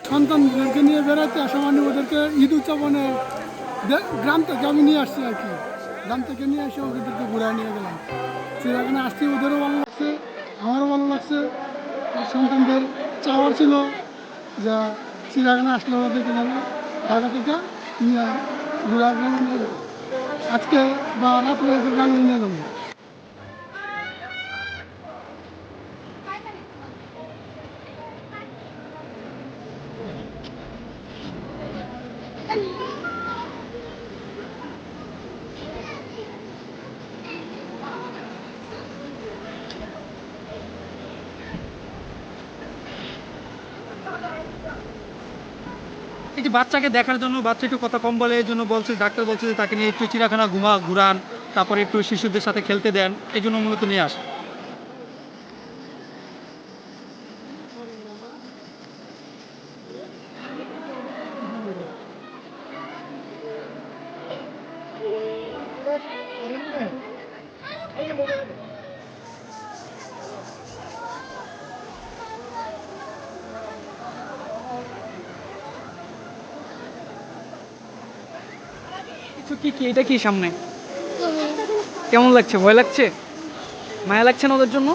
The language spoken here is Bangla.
সন্তানদেরকে নিয়ে বেড়াতে আসা মানে ওদেরকে ঈদ উদযাপনে গ্রাম থেকে আমি নিয়ে আসছি আর কি। গ্রাম থেকে নিয়ে এসে ওদেরকে ঘুরায় নিয়ে গেলাম। চিড়িয়াখানা আসছি, ওদেরও ভালো লাগছে, আমারও ভালো লাগছে। সন্তানদের চাওয়া ছিল যা চিড়িয়াখানা আসলে ওদেরকে যেন ঢাকা থেকে নিয়ে ঘুরা গ্রামে নিয়ে যাবো আজকে বা রাত্রে গ্রামে নিয়ে যাবো। একটি বাচ্চাকে দেখার জন্য, বাচ্চা একটু কথা কম বলে, এই জন্য বলছে, ডাক্তার বলছে যে তাকে নিয়ে একটু চিড়িয়াখানা ঘুরান, তারপরে একটু শিশুদের সাথে খেলতে দেন, এই জন্য মূলত নিয়ে আসে। কি এটা কি সামনে? কেমন লাগছে? ভয় লাগছে? মায়া লাগছে না ওদের জন্য?